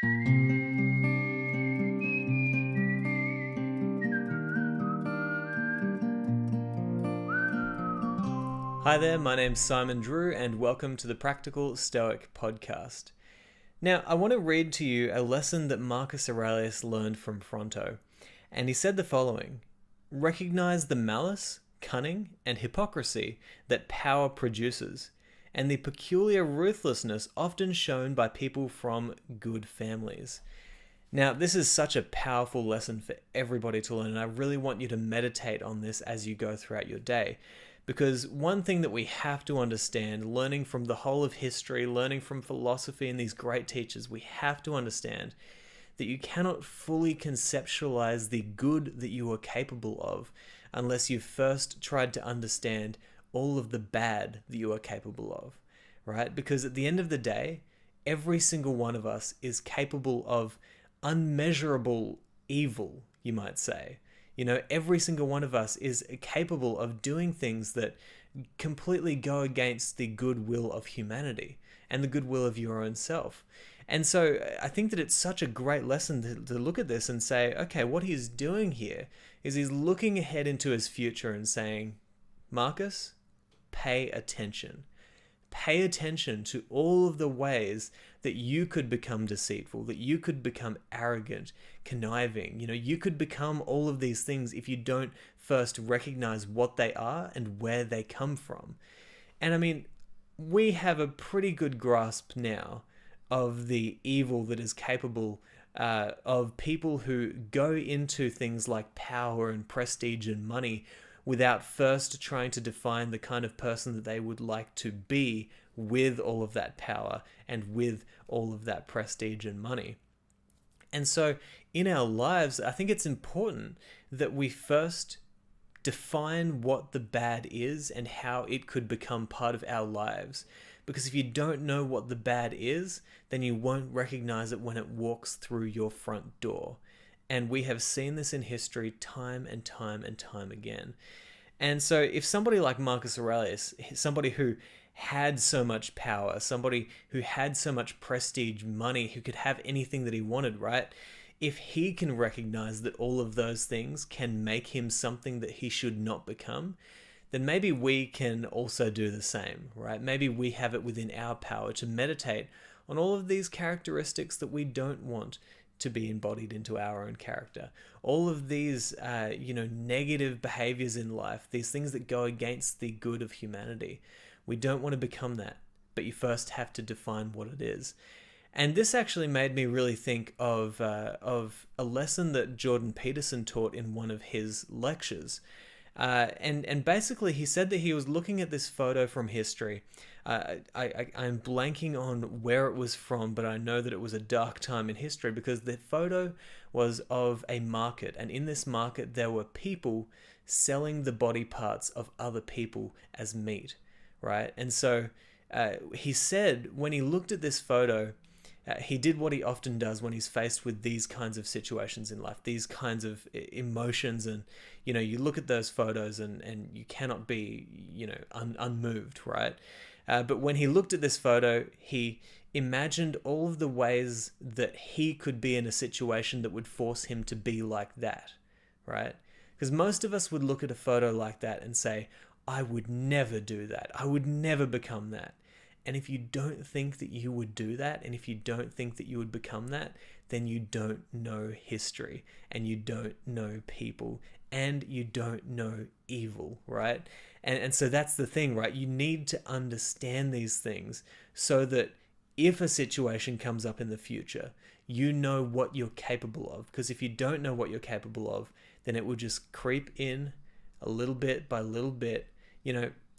Hi there, my name's Simon Drew, and welcome to the Practical Stoic podcast. Now, I want to read to you a lesson that Marcus Aurelius learned from Fronto, and he said the following: recognize the malice, cunning, and hypocrisy that power produces, and the peculiar ruthlessness often shown by people from good families. Now, this is such a powerful lesson for everybody to learn, and I really want you to meditate on this as you go throughout your day. Because one thing that we have to understand, learning from the whole of history, learning from philosophy and these great teachers, we have to understand that you cannot fully conceptualize the good that you are capable of unless you've first tried to understand all of the bad that you are capable of, right? Because at the end of the day, every single one of us is capable of unmeasurable evil, you might say. You know, every single one of us is capable of doing things that completely go against the goodwill of humanity and the goodwill of your own self. And so I think that it's such a great lesson to look at this and say, okay, what he's doing here is he's looking ahead into his future and saying, Marcus, pay attention. Pay attention to all of the ways that you could become deceitful, that you could become arrogant, conniving. You know, you could become all of these things if you don't first recognize what they are and where they come from. And I mean, we have a pretty good grasp now of the evil that is capable of people who go into things like power and prestige and money without first trying to define the kind of person that they would like to be with all of that power and with all of that prestige and money. And so in our lives, I think it's important that we first define what the bad is and how it could become part of our lives. Because if you don't know what the bad is, then you won't recognize it when it walks through your front door. And we have seen this in history time and time and time again. And so if somebody like Marcus Aurelius, somebody who had so much power, somebody who had so much prestige, money, who could have anything that he wanted, right? If he can recognize that all of those things can make him something that he should not become, then maybe we can also do the same, right? Maybe we have it within our power to meditate on all of these characteristics that we don't want to be embodied into our own character. All of these, negative behaviors in life, these things that go against the good of humanity. We don't want to become that, but you first have to define what it is. And this actually made me really think of a lesson that Jordan Peterson taught in one of his lectures. And basically he said that he was looking at this photo from history. I'm blanking on where it was from, but I know that it was a dark time in history because the photo was of a market. And in this market, there were people selling the body parts of other people as meat, right? And so he said when he looked at this photo, he did what he often does when he's faced with these kinds of situations in life, these kinds of emotions. And, you look at those photos and you cannot be, unmoved, right? But when he looked at this photo, he imagined all of the ways that he could be in a situation that would force him to be like that, right? Because most of us would look at a photo like that and say, I would never do that. I would never become that. And if you don't think that you would do that, and if you don't think that you would become that, then you don't know history, and you don't know people, and you don't know evil, right? And so that's the thing, right? You need to understand these things so that if a situation comes up in the future, you know what you're capable of. Because if you don't know what you're capable of, then it will just creep in a little bit by little bit.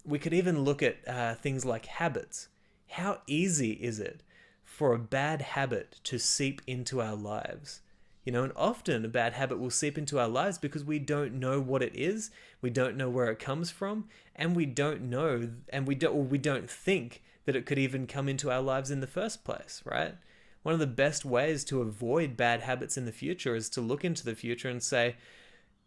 We could even look at things like habits. How easy is it for a bad habit to seep into our lives? And often a bad habit will seep into our lives because we don't know what it is, we don't know where it comes from, and we don't know, and we don't think that it could even come into our lives in the first place, right? One of the best ways to avoid bad habits in the future is to look into the future and say,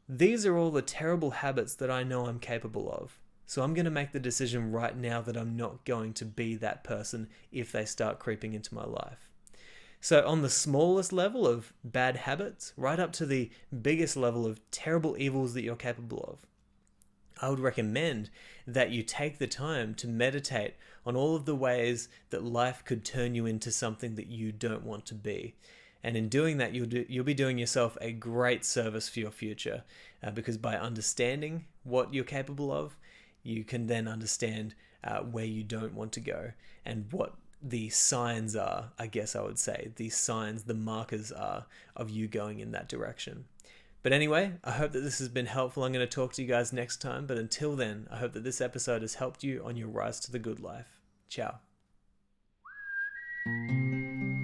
these are all the terrible habits that I know I'm capable of. So I'm going to make the decision right now that I'm not going to be that person if they start creeping into my life. So on the smallest level of bad habits, right up to the biggest level of terrible evils that you're capable of, I would recommend that you take the time to meditate on all of the ways that life could turn you into something that you don't want to be. And in doing that, you'll be doing yourself a great service for your future, because by understanding what you're capable of, you can then understand where you don't want to go and what the signs are, I guess I would say. The signs, the markers are of you going in that direction. But anyway, I hope that this has been helpful. I'm going to talk to you guys next time. But until then, I hope that this episode has helped you on your rise to the good life. Ciao.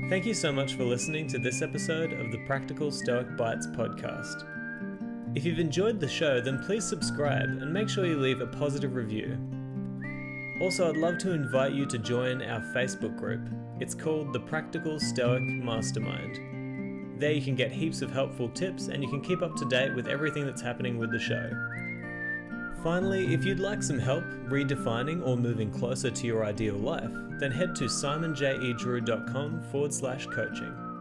Thank you so much for listening to this episode of the Practical Stoic Bites podcast. If you've enjoyed the show, then please subscribe and make sure you leave a positive review. Also, I'd love to invite you to join our Facebook group. It's called the Practical Stoic Mastermind. There you can get heaps of helpful tips and you can keep up to date with everything that's happening with the show. Finally, if you'd like some help redefining or moving closer to your ideal life, then head to simonjedrew.com/coaching.